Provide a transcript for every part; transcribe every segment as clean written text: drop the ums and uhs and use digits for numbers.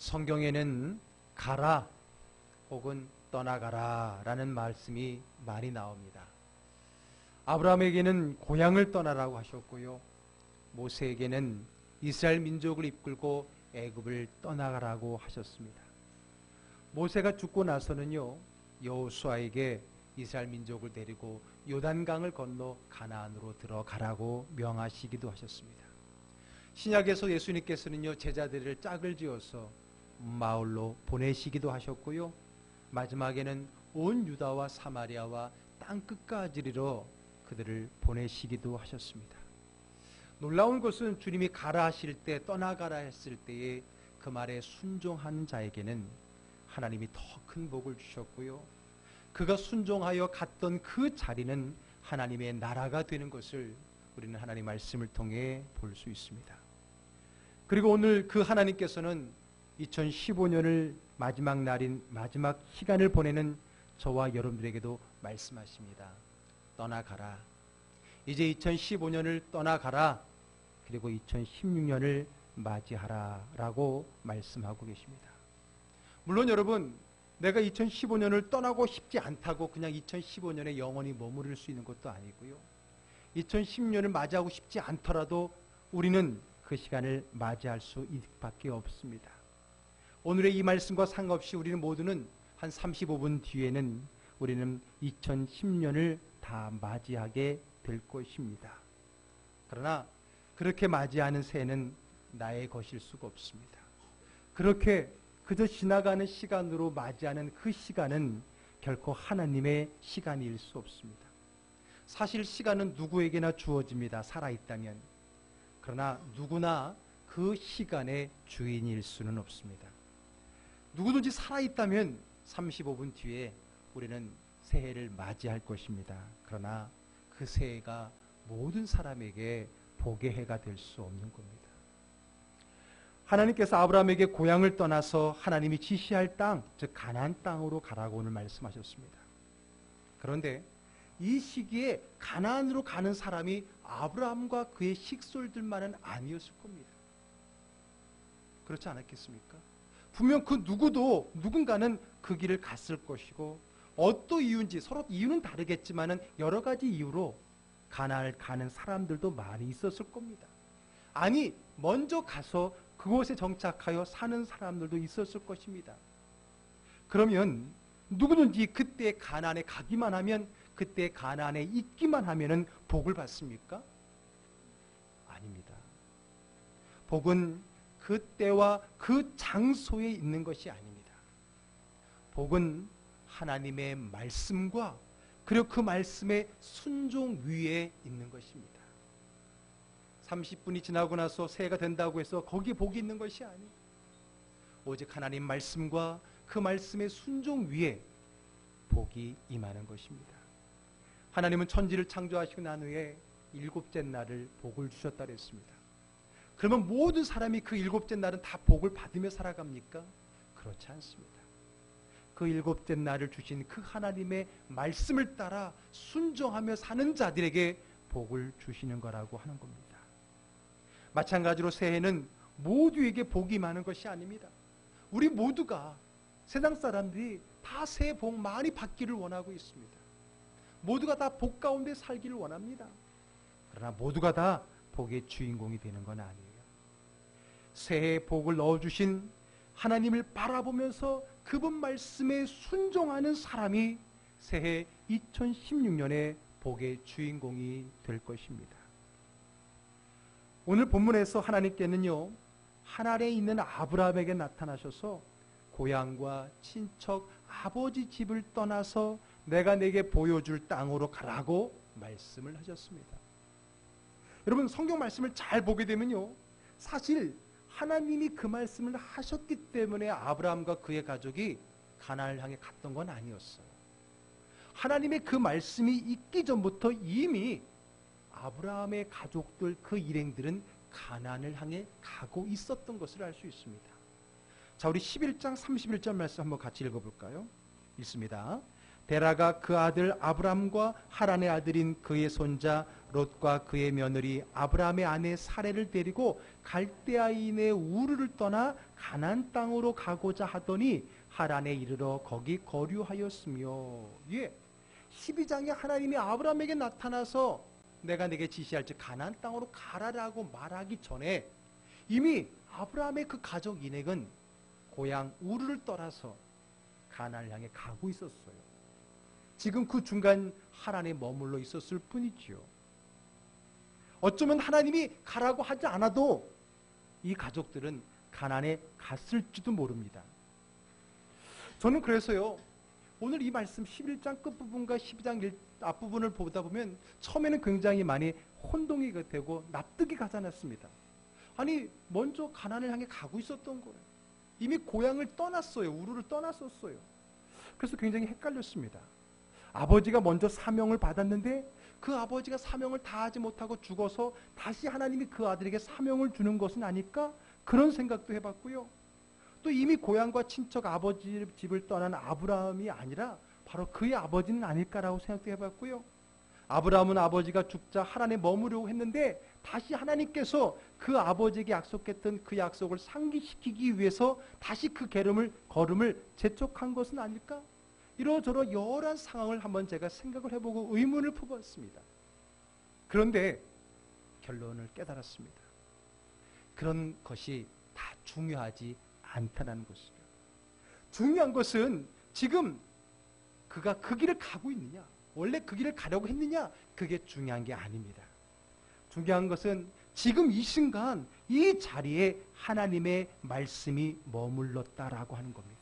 성경에는 가라 혹은 떠나가라 라는 말씀이 많이 나옵니다. 아브라함에게는 고향을 떠나라고 하셨고요, 모세에게는 이스라엘 민족을 이끌고 애굽을 떠나가라고 하셨습니다. 모세가 죽고 나서는요, 여호수아에게 이스라엘 민족을 데리고 요단강을 건너 가나안으로 들어가라고 명하시기도 하셨습니다. 신약에서 예수님께서는요, 제자들을 짝을 지어서 마을로 보내시기도 하셨고요, 마지막에는 온 유다와 사마리아와 땅 끝까지 이르러 그들을 보내시기도 하셨습니다. 놀라운 것은 주님이 가라 하실 때, 떠나가라 했을 때에 그 말에 순종하는 자에게는 하나님이 더 큰 복을 주셨고요, 그가 순종하여 갔던 그 자리는 하나님의 나라가 되는 것을 우리는 하나님 말씀을 통해 볼 수 있습니다. 그리고 오늘 그 하나님께서는 2015년을 마지막 날인 마지막 시간을 보내는 저와 여러분들에게도 말씀하십니다. 떠나가라. 이제 2015년을 떠나가라. 그리고 2016년을 맞이하라 라고 말씀하고 계십니다. 물론 여러분, 내가 2015년을 떠나고 싶지 않다고 그냥 2015년에 영원히 머무를 수 있는 것도 아니고요, 2016년을 맞이하고 싶지 않더라도 우리는 그 시간을 맞이할 수 있을 밖에 없습니다. 오늘의 이 말씀과 상관없이 우리는 모두는 한 35분 뒤에는 우리는 2010년을 다 맞이하게 될 것입니다. 그러나 그렇게 맞이하는 새해는 나의 것일 수가 없습니다. 그렇게 그저 지나가는 시간으로 맞이하는 그 시간은 결코 하나님의 시간일 수 없습니다. 사실 시간은 누구에게나 주어집니다, 살아있다면. 그러나 누구나 그 시간의 주인일 수는 없습니다. 누구든지 살아있다면 35분 뒤에 우리는 새해를 맞이할 것입니다. 그러나 그 새해가 모든 사람에게 복의 해가 될 수 없는 겁니다. 하나님께서 아브라함에게 고향을 떠나서 하나님이 지시할 땅, 즉 가나안 땅으로 가라고 오늘 말씀하셨습니다. 그런데 이 시기에 가나안으로 가는 사람이 아브라함과 그의 식솔들만은 아니었을 겁니다. 그렇지 않았겠습니까? 분명 그 누구도 누군가는 그 길을 갔을 것이고, 어떤 이유인지 서로 이유는 다르겠지만은 여러 가지 이유로 가나안을 가는 사람들도 많이 있었을 겁니다. 아니, 먼저 가서 그곳에 정착하여 사는 사람들도 있었을 것입니다. 그러면 누구든지 그때 가나안에 가기만 하면, 그때 가나안에 있기만 하면은 복을 받습니까? 아닙니다. 복은 그때와 그 장소에 있는 것이 아닙니다. 복은 하나님의 말씀과 그리고 그 말씀의 순종 위에 있는 것입니다. 30분이 지나고 나서 새해가 된다고 해서 거기에 복이 있는 것이 아니에요. 오직 하나님 말씀과 그 말씀의 순종 위에 복이 임하는 것입니다. 하나님은 천지를 창조하시고 난 후에 일곱째 날을 복을 주셨다 그랬습니다. 그러면 모든 사람이 그 일곱째 날은 다 복을 받으며 살아갑니까? 그렇지 않습니다. 그 일곱째 날을 주신 그 하나님의 말씀을 따라 순종하며 사는 자들에게 복을 주시는 거라고 하는 겁니다. 마찬가지로 새해는 모두에게 복이 많은 것이 아닙니다. 우리 모두가, 세상 사람들이 다 새해 복 많이 받기를 원하고 있습니다. 모두가 다 복 가운데 살기를 원합니다. 그러나 모두가 다 복의 주인공이 되는 건 아니에요. 새해에 복을 넣어주신 하나님을 바라보면서 그분 말씀에 순종하는 사람이 새해 2016년에 복의 주인공이 될 것입니다. 오늘 본문에서 하나님께는요, 하늘에 있는 아브라함에게 나타나셔서 고향과 친척, 아버지 집을 떠나서 내가 내게 보여줄 땅으로 가라고 말씀을 하셨습니다. 여러분, 성경 말씀을 잘 보게 되면요, 사실 하나님이 그 말씀을 하셨기 때문에 아브라함과 그의 가족이 가나안을 향해 갔던 건 아니었어요. 하나님의 그 말씀이 있기 전부터 이미 아브라함의 가족들, 그 일행들은 가나안을 향해 가고 있었던 것을 알 수 있습니다. 자, 우리 11장 31절 말씀 한번 같이 읽어볼까요? 읽습니다. 데라가 그 아들 아브람과 하란의 아들인 그의 손자 롯과 그의 며느리 아브람의 아내 사레를 데리고 갈대아인의 우르를 떠나 가나안 땅으로 가고자 하더니 하란에 이르러 거기 거류하였으며. 예, 12장에 하나님이 아브람에게 나타나서 내가 네게 지시할 즉 가나안 땅으로 가라라고 말하기 전에 이미 아브라함의 그 가족 인액은 고향 우르를 떠나서 가나안을 향해 가고 있었어요. 지금 그 중간 하란에 머물러 있었을 뿐이지요. 어쩌면 하나님이 가라고 하지 않아도 이 가족들은 가나안에 갔을지도 모릅니다. 저는 그래서요, 오늘 이 말씀 11장 끝부분과 12장 앞부분을 보다 보면 처음에는 굉장히 많이 혼동이 되고 납득이 가지 않았습니다. 아니, 먼저 가나안을 향해 가고 있었던 거예요. 이미 고향을 떠났어요. 우르를 떠났었어요. 그래서 굉장히 헷갈렸습니다. 아버지가 먼저 사명을 받았는데 그 아버지가 사명을 다하지 못하고 죽어서 다시 하나님이 그 아들에게 사명을 주는 것은 아닐까? 그런 생각도 해봤고요. 또 이미 고향과 친척 아버지 집을 떠난 아브라함이 아니라 바로 그의 아버지는 아닐까라고 생각도 해봤고요. 아브라함은 아버지가 죽자 하란에 머무려고 했는데 다시 하나님께서 그 아버지에게 약속했던 그 약속을 상기시키기 위해서 다시 그 걸음을 재촉한 것은 아닐까? 이러저러 여러 상황을 한번 제가 생각을 해보고 의문을 품었습니다. 그런데 결론을 깨달았습니다. 그런 것이 다 중요하지 않다는 것이죠. 중요한 것은 지금 그가 그 길을 가고 있느냐, 원래 그 길을 가려고 했느냐, 그게 중요한 게 아닙니다. 중요한 것은 지금 이 순간 이 자리에 하나님의 말씀이 머물렀다라고 하는 겁니다.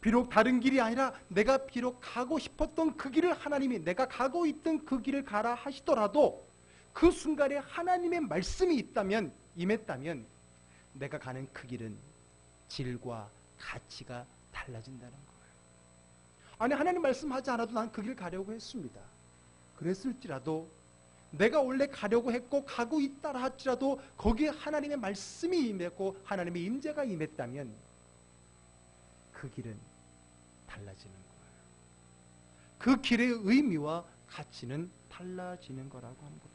비록 다른 길이 아니라 내가 비록 가고 싶었던 그 길을 하나님이 내가 가고 있던 그 길을 가라 하시더라도 그 순간에 하나님의 말씀이 있다면, 임했다면 내가 가는 그 길은 질과 가치가 달라진다는 거예요. 아니, 하나님 말씀하지 않아도 난 그 길 가려고 했습니다. 그랬을지라도 내가 원래 가려고 했고 가고 있다라 할지라도 거기에 하나님의 말씀이 임했고 하나님의 임재가 임했다면 그 길은 달라지는 거예요. 그 길의 의미와 가치는 달라지는 거라고 하는 겁니다.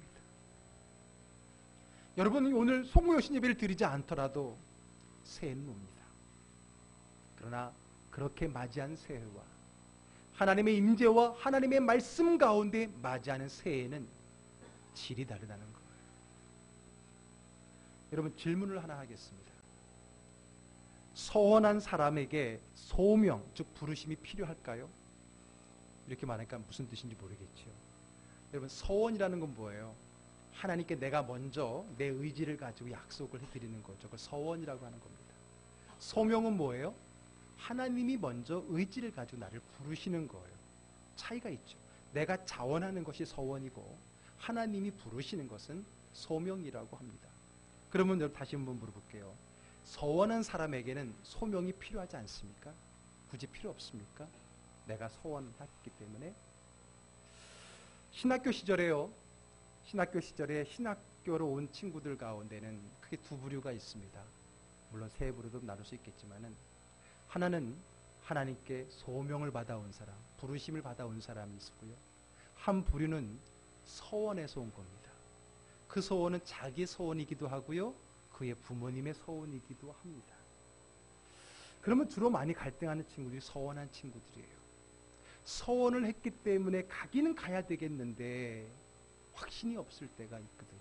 여러분, 오늘 송구여신 예배를 드리지 않더라도 새해는 옵니다. 그러나 그렇게 맞이한 새해와 하나님의 임재와 하나님의 말씀 가운데 맞이하는 새해는 질이 다르다는 거예요. 여러분, 질문을 하나 하겠습니다. 서원한 사람에게 소명, 즉 부르심이 필요할까요? 이렇게 말하니까 무슨 뜻인지 모르겠죠. 여러분, 서원이라는 건 뭐예요? 하나님께 내가 먼저 내 의지를 가지고 약속을 해드리는 거죠. 그걸 서원이라고 하는 겁니다. 소명은 뭐예요? 하나님이 먼저 의지를 가지고 나를 부르시는 거예요. 차이가 있죠. 내가 자원하는 것이 서원이고 하나님이 부르시는 것은 소명이라고 합니다. 그러면 여러분 다시 한번 물어볼게요. 서원한 사람에게는 소명이 필요하지 않습니까? 굳이 필요 없습니까? 내가 서원했기 때문에. 신학교 시절에 신학교로 온 친구들 가운데는 크게 두 부류가 있습니다. 물론 세 부류도 나눌 수 있겠지만은, 하나는 하나님께 소명을 받아온 사람, 부르심을 받아온 사람이 있고요. 한 부류는 서원에서 온 겁니다. 그 서원은 자기 서원이기도 하고요, 그의 부모님의 서원이기도 합니다. 그러면 주로 많이 갈등하는 친구들이 서원한 친구들이에요. 서원을 했기 때문에 가기는 가야 되겠는데 확신이 없을 때가 있거든요.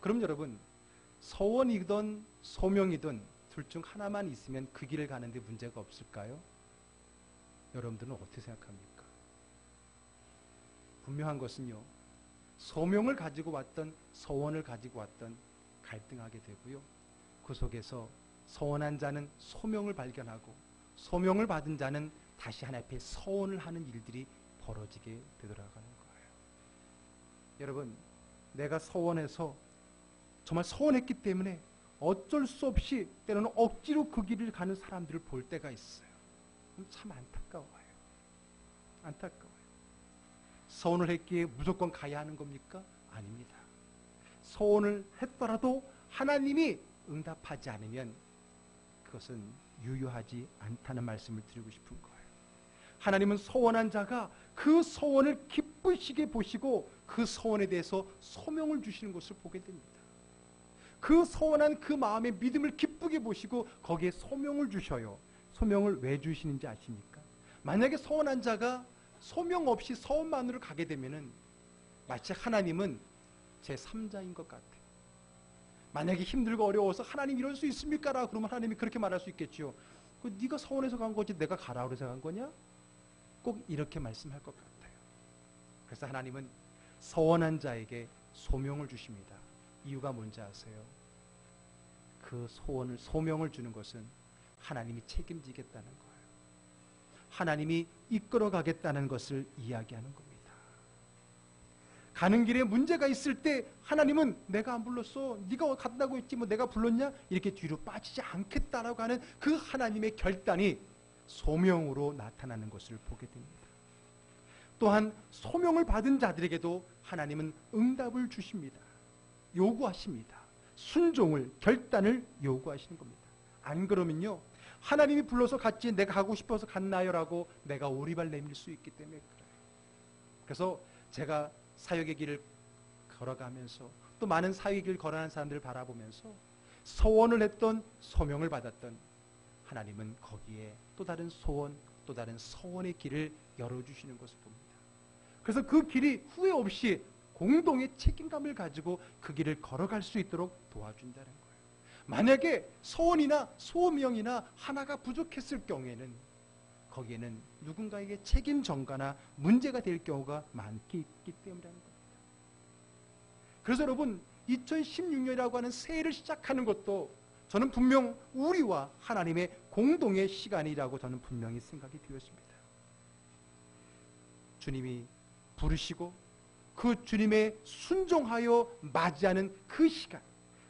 그럼 여러분, 서원이든 소명이든 둘 중 하나만 있으면 그 길을 가는데 문제가 없을까요? 여러분들은 어떻게 생각합니까? 분명한 것은요, 소명을 가지고 왔던 서원을 가지고 왔던 갈등하게 되고요, 그 속에서 서원한 자는 소명을 발견하고 소명을 받은 자는 다시 하나님 앞에 서원을 하는 일들이 벌어지게 되돌아가는 거예요. 여러분, 내가 서원해서 정말 서원했기 때문에 어쩔 수 없이 때로는 억지로 그 길을 가는 사람들을 볼 때가 있어요. 참 안타까워요. 안타까워요. 서원을 했기에 무조건 가야 하는 겁니까? 아닙니다. 서원을 했더라도 하나님이 응답하지 않으면 그것은 유효하지 않다는 말씀을 드리고 싶은 거예요. 하나님은 소원한 자가 그 소원을 기쁘시게 보시고 그 소원에 대해서 소명을 주시는 것을 보게 됩니다. 그 소원한 그 마음의 믿음을 기쁘게 보시고 거기에 소명을 주셔요. 소명을 왜 주시는지 아십니까? 만약에 소원한 자가 소명 없이 소원만으로 가게 되면은 마치 하나님은 제3자인 것 같아요. 만약에 힘들고 어려워서 하나님 이럴 수 있습니까? 라고 그러면 하나님이 그렇게 말할 수 있겠죠. 네가 소원해서 간 거지 내가 가라 그래서 간 거냐? 꼭 이렇게 말씀할 것 같아요. 그래서 하나님은 소원한 자에게 소명을 주십니다. 이유가 뭔지 아세요? 그 소명을 주는 것은 하나님이 책임지겠다는 거예요. 하나님이 이끌어 가겠다는 것을 이야기하는 겁니다. 가는 길에 문제가 있을 때 하나님은 내가 안 불렀어. 네가 간다고 했지 뭐 내가 불렀냐? 이렇게 뒤로 빠지지 않겠다라고 하는 그 하나님의 결단이 소명으로 나타나는 것을 보게 됩니다. 또한 소명을 받은 자들에게도 하나님은 응답을 주십니다. 요구하십니다. 순종을, 결단을 요구하시는 겁니다. 안 그러면요 하나님이 불러서 갔지 내가 가고 싶어서 갔나요? 라고 내가 오리발 내밀 수 있기 때문에 그래요. 그래서 제가 사역의 길을 걸어가면서 또 많은 사역의 길을 걸어가는 사람들을 바라보면서 소원을 했던 소명을 받았던 하나님은 거기에 또 다른 소원, 또 다른 소원의 길을 열어주시는 것을 봅니다. 그래서 그 길이 후회 없이 공동의 책임감을 가지고 그 길을 걸어갈 수 있도록 도와준다는 거예요. 만약에 소원이나 소명이나 하나가 부족했을 경우에는 거기에는 누군가에게 책임 전가나 문제가 될 경우가 많기 때문이라는 겁니다. 그래서 여러분 2016년이라고 하는 새해를 시작하는 것도 저는 분명 우리와 하나님의 공동의 시간이라고 저는 분명히 생각이 되었습니다. 주님이 부르시고 그 주님의 순종하여 맞이하는 그 시간,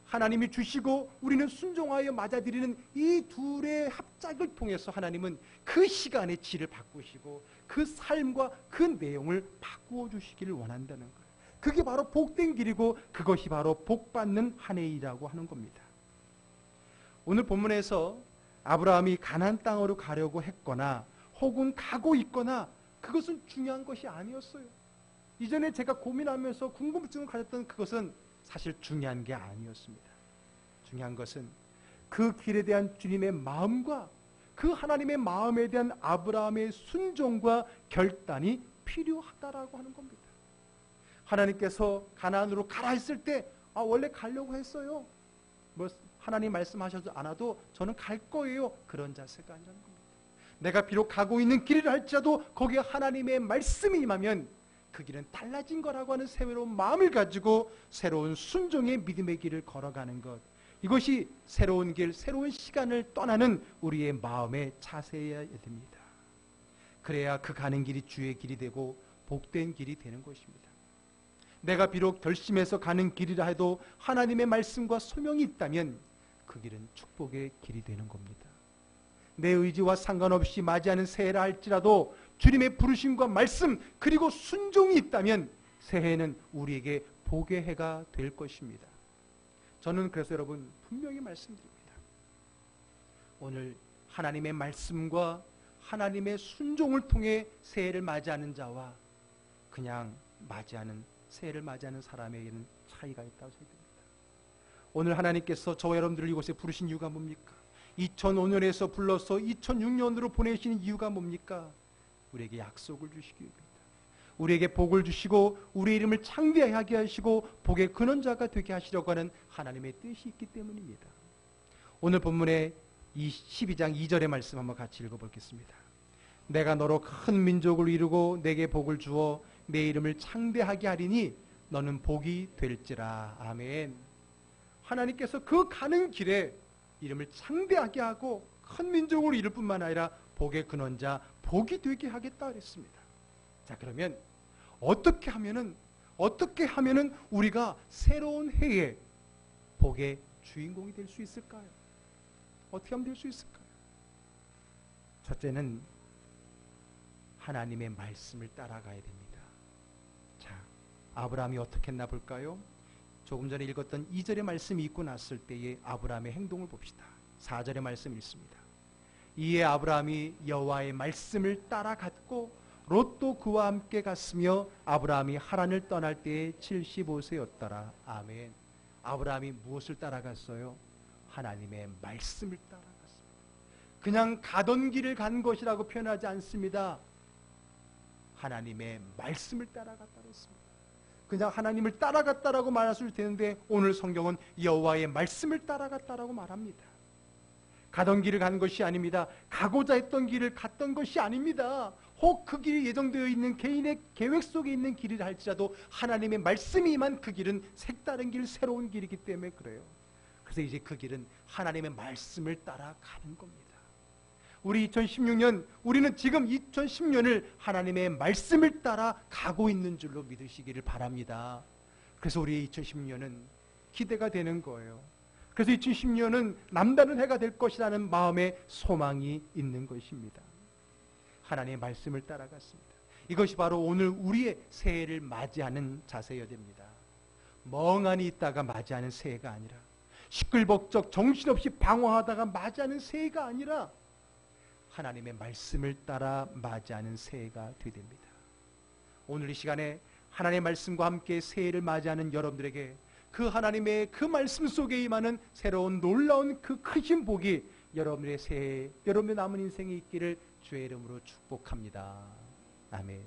하나님이 주시고 우리는 순종하여 맞아들이는 이 둘의 합작을 통해서 하나님은 그 시간의 질을 바꾸시고 그 삶과 그 내용을 바꾸어 주시기를 원한다는 거예요. 그게 바로 복된 길이고 그것이 바로 복받는 한 해이라고 하는 겁니다. 오늘 본문에서 아브라함이 가나안 땅으로 가려고 했거나 혹은 가고 있거나 그것은 중요한 것이 아니었어요. 이전에 제가 고민하면서 궁금증을 가졌던 그것은 사실 중요한 게 아니었습니다. 중요한 것은 그 길에 대한 주님의 마음과 그 하나님의 마음에 대한 아브라함의 순종과 결단이 필요하다라고 하는 겁니다. 하나님께서 가나안으로 가라 했을 때 원래 가려고 했어요. 뭐 하나님 말씀하셔도 않아도 저는 갈 거예요. 그런 자세가 아니라는 겁니다. 내가 비록 가고 있는 길을 할지라도 거기에 하나님의 말씀이 임하면 그 길은 달라진 거라고 하는 새로운 마음을 가지고 새로운 순종의 믿음의 길을 걸어가는 것, 이것이 새로운 길, 새로운 시간을 떠나는 우리의 마음의 자세여야 됩니다. 그래야 그 가는 길이 주의 길이 되고 복된 길이 되는 것입니다. 내가 비록 결심해서 가는 길이라 해도 하나님의 말씀과 소명이 있다면 그 길은 축복의 길이 되는 겁니다. 내 의지와 상관없이 맞이하는 새해라 할지라도 주님의 부르심과 말씀 그리고 순종이 있다면 새해는 우리에게 복의 해가 될 것입니다. 저는 그래서 여러분 분명히 말씀드립니다. 오늘 하나님의 말씀과 하나님의 순종을 통해 새해를 맞이하는 자와 그냥 맞이하는 새해를 맞이하는 사람에게는 차이가 있다고 생각합니다. 오늘 하나님께서 저와 여러분들을 이곳에 부르신 이유가 뭡니까? 2005년에서 불러서 2006년으로 보내신 이유가 뭡니까? 우리에게 약속을 주시기 위해입니다. 우리에게 복을 주시고 우리 이름을 창대하게 하시고 복의 근원자가 되게 하시려고 하는 하나님의 뜻이 있기 때문입니다. 오늘 본문의 12장 2절의 말씀 한번 같이 읽어보겠습니다. 내가 너로 큰 민족을 이루고 내게 복을 주어 내 이름을 창대하게 하리니 너는 복이 될지라. 아멘. 하나님께서 그 가는 길에 이름을 창대하게 하고 큰 민족으로 이룰 뿐만 아니라 복의 근원자, 복이 되게 하겠다 그랬습니다. 자, 그러면 어떻게 하면은 우리가 새로운 해에 복의 주인공이 될 수 있을까요? 어떻게 하면 될 수 있을까요? 첫째는 하나님의 말씀을 따라가야 됩니다. 자, 아브라함이 어떻게 했나 볼까요? 조금 전에 읽었던 2절의 말씀이 있고 났을 때의 아브라함의 행동을 봅시다. 4절의 말씀 읽습니다. 이에 아브라함이 여호와의 말씀을 따라갔고 롯도 그와 함께 갔으며 아브라함이 하란을 떠날 때에 75세였더라. 아멘. 아브라함이 무엇을 따라갔어요? 하나님의 말씀을 따라갔습니다. 그냥 가던 길을 간 것이라고 표현하지 않습니다. 하나님의 말씀을 따라갔다고 했습니다. 그냥 하나님을 따라갔다라고 말할 수 되는데 오늘 성경은 여호와의 말씀을 따라갔다라고 말합니다. 가던 길을 간 것이 아닙니다. 가고자 했던 길을 갔던 것이 아닙니다. 혹 그 길이 예정되어 있는 개인의 계획 속에 있는 길이라 할지라도 하나님의 말씀이 임한 그 길은 색다른 길, 새로운 길이기 때문에 그래요. 그래서 이제 그 길은 하나님의 말씀을 따라가는 겁니다. 우리 2016년, 우리는 지금 2010년을 하나님의 말씀을 따라 가고 있는 줄로 믿으시기를 바랍니다. 그래서 우리의 2010년은 기대가 되는 거예요. 그래서 2010년은 남다른 해가 될 것이라는 마음의 소망이 있는 것입니다. 하나님의 말씀을 따라갔습니다. 이것이 바로 오늘 우리의 새해를 맞이하는 자세여야 됩니다. 멍하니 있다가 맞이하는 새해가 아니라, 시끌벅적 정신없이 방황하다가 맞이하는 새해가 아니라 하나님의 말씀을 따라 맞이하는 새해가 되어야 됩니다. 오늘 이 시간에 하나님의 말씀과 함께 새해를 맞이하는 여러분들에게 그 하나님의 그 말씀 속에 임하는 새로운 놀라운 그 크신 복이 여러분의 새해, 여러분의 남은 인생에 있기를 주의 이름으로 축복합니다. 아멘.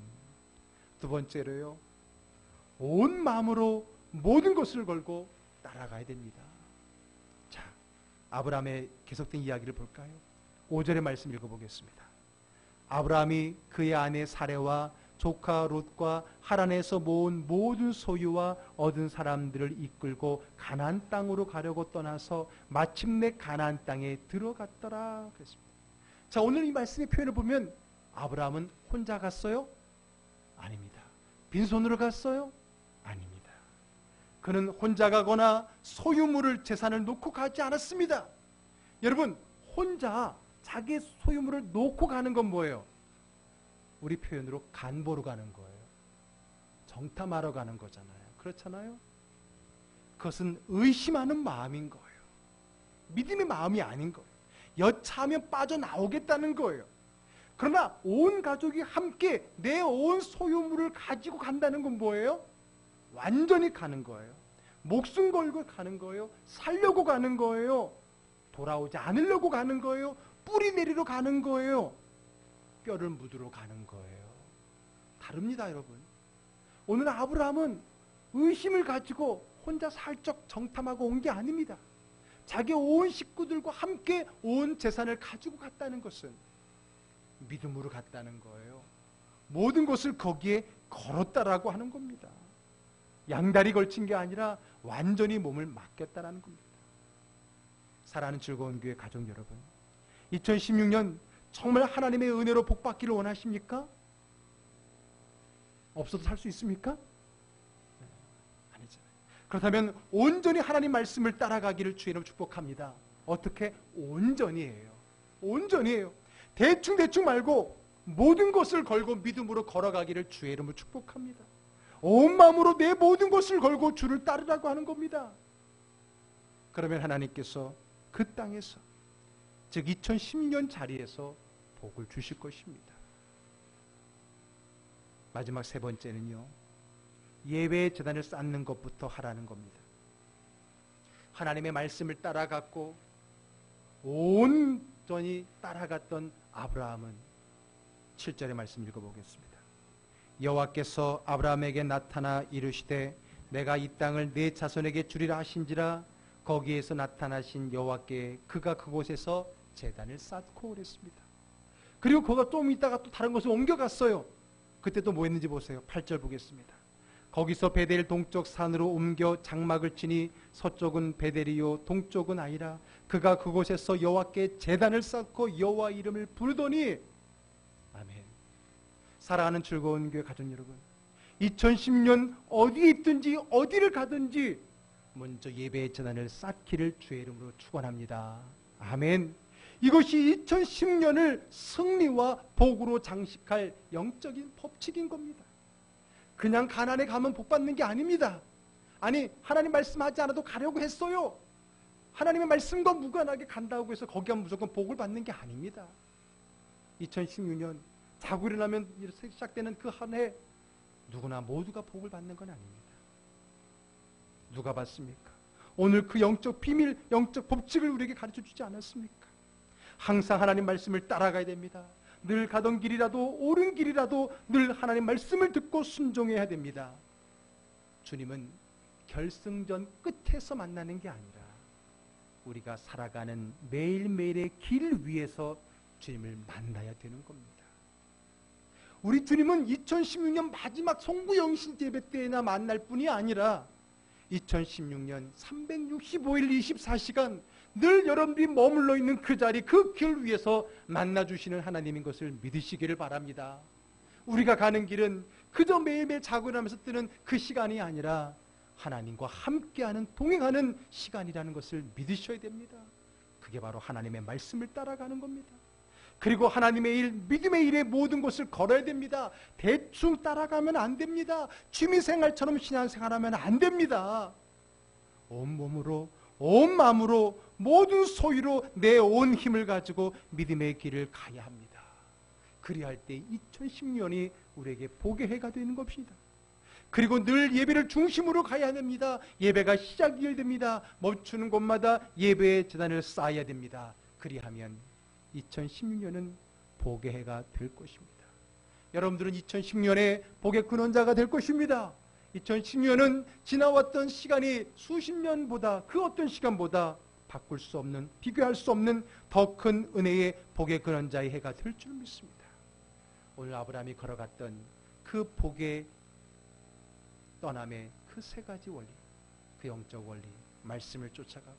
두 번째로요, 온 마음으로 모든 것을 걸고 따라가야 됩니다. 자, 아브라함의 계속된 이야기를 볼까요? 5절의 말씀 읽어보겠습니다. 아브라함이 그의 아내 사레와 조카 롯과 하란에서 모은 모든 소유와 얻은 사람들을 이끌고 가나안 땅으로 가려고 떠나서 마침내 가나안 땅에 들어갔더라 그랬습니다. 자, 오늘 이 말씀의 표현을 보면 아브라함은 혼자 갔어요? 아닙니다. 빈손으로 갔어요? 아닙니다. 그는 혼자 가거나 소유물을, 재산을 놓고 가지 않았습니다. 여러분, 혼자 자기의 소유물을 놓고 가는 건 뭐예요? 우리 표현으로 간보러 가는 거예요. 정탐하러 가는 거잖아요. 그렇잖아요? 그것은 의심하는 마음인 거예요. 믿음의 마음이 아닌 거예요. 여차하면 빠져나오겠다는 거예요. 그러나 온 가족이 함께 내 온 소유물을 가지고 간다는 건 뭐예요? 완전히 가는 거예요. 목숨 걸고 가는 거예요. 살려고 가는 거예요. 돌아오지 않으려고 가는 거예요. 뿌리 내리러 가는 거예요. 뼈를 묻으러 가는 거예요. 다릅니다, 여러분. 오늘 아브라함은 의심을 가지고 혼자 살짝 정탐하고 온 게 아닙니다. 자기 온 식구들과 함께 온 재산을 가지고 갔다는 것은 믿음으로 갔다는 거예요. 모든 것을 거기에 걸었다라고 하는 겁니다. 양다리 걸친 게 아니라 완전히 몸을 맡겼다라는 겁니다. 사랑하는 즐거운 교회 가족 여러분, 2016년 정말 하나님의 은혜로 복받기를 원하십니까? 없어도 살 수 있습니까? 네, 아니잖아요. 그렇다면 온전히 하나님 말씀을 따라가기를 주의로 축복합니다. 어떻게? 온전히예요. 온전히예요. 대충 말고 모든 것을 걸고 믿음으로 걸어가기를 주의 이름으로 축복합니다. 온 마음으로 내 모든 것을 걸고 주를 따르라고 하는 겁니다. 그러면 하나님께서 그 땅에서, 즉 2010년 자리에서 복을 주실 것입니다. 마지막 세 번째는요, 예배의 제단을 쌓는 것부터 하라는 겁니다. 하나님의 말씀을 따라갔고 온전히 따라갔던 아브라함은 7절의 말씀 읽어보겠습니다. 여호와께서 아브라함에게 나타나 이르시되 내가 이 땅을 네 자손에게 주리라 하신지라. 거기에서 나타나신 여호와께 그가 그곳에서 제단을 쌓고 그랬습니다. 그리고 그가 좀 있다가 또 다른 곳에 옮겨갔어요. 그때 또 뭐 했는지 보세요. 8절 보겠습니다. 거기서 베델 동쪽 산으로 옮겨 장막을 치니 서쪽은 베델이요 동쪽은 아이라. 그가 그곳에서 여호와께 제단을 쌓고 여호와 이름을 부르더니. 아멘. 사랑하는 즐거운 교회 가족 여러분, 2010년 어디에 있든지 어디를 가든지 먼저 예배의 제단을 쌓기를 주의 이름으로 축원합니다. 아멘. 이것이 2010년을 승리와 복으로 장식할 영적인 법칙인 겁니다. 그냥 가나안에 가면 복 받는 게 아닙니다. 아니, 하나님 말씀하지 않아도 가려고 했어요. 하나님의 말씀과 무관하게 간다고 해서 거기가 무조건 복을 받는 게 아닙니다. 2016년 자고 일어나면 시작되는 그 한 해 누구나 모두가 복을 받는 건 아닙니다. 누가 받습니까? 오늘 그 영적 비밀, 영적 법칙을 우리에게 가르쳐 주지 않았습니까? 항상 하나님 말씀을 따라가야 됩니다. 늘 가던 길이라도 옳은 길이라도 늘 하나님 말씀을 듣고 순종해야 됩니다. 주님은 결승전 끝에서 만나는 게 아니라 우리가 살아가는 매일매일의 길 위에서 주님을 만나야 되는 겁니다. 우리 주님은 2016년 마지막 송구영신 예배 때나 만날 뿐이 아니라 2016년 365일 24시간 늘 여러분들이 머물러 있는 그 자리, 그 길 위에서 만나주시는 하나님인 것을 믿으시기를 바랍니다. 우리가 가는 길은 그저 매일매일 자고 일어나면서 뜨는 그 시간이 아니라 하나님과 함께하는, 동행하는 시간이라는 것을 믿으셔야 됩니다. 그게 바로 하나님의 말씀을 따라가는 겁니다. 그리고 하나님의 일, 믿음의 일에 모든 것을 걸어야 됩니다. 대충 따라가면 안 됩니다. 취미생활처럼 신앙생활하면 안 됩니다. 온 몸으로, 온 마음으로, 모든 소유로 내 온 힘을 가지고 믿음의 길을 가야 합니다. 그리할 때 2010년이 우리에게 복의 해가 되는 것입니다. 그리고 늘 예배를 중심으로 가야 됩니다. 예배가 시작이 됩니다. 멈추는 곳마다 예배의 재단을 쌓아야 됩니다. 그리하면 2016년은 복의 해가 될 것입니다. 여러분들은 2010년에 복의 근원자가 될 것입니다. 2010년은 지나왔던 시간이 수십 년보다, 그 어떤 시간보다 바꿀 수 없는, 비교할 수 없는 더 큰 은혜의 복의 근원자의 해가 될 줄 믿습니다. 오늘 아브라함이 걸어갔던 그 복의 떠남의 그 세 가지 원리, 그 영적 원리, 말씀을 쫓아가고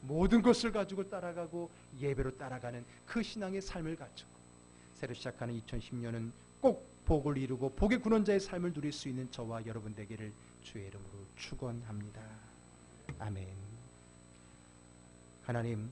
모든 것을 가지고 따라가고 예배로 따라가는 그 신앙의 삶을 가지고 새로 시작하는 2010년은 꼭 복을 이루고 복의 근원자의 삶을 누릴 수 있는 저와 여러분 되기를 주의 이름으로 축원합니다. 아멘. 하나님,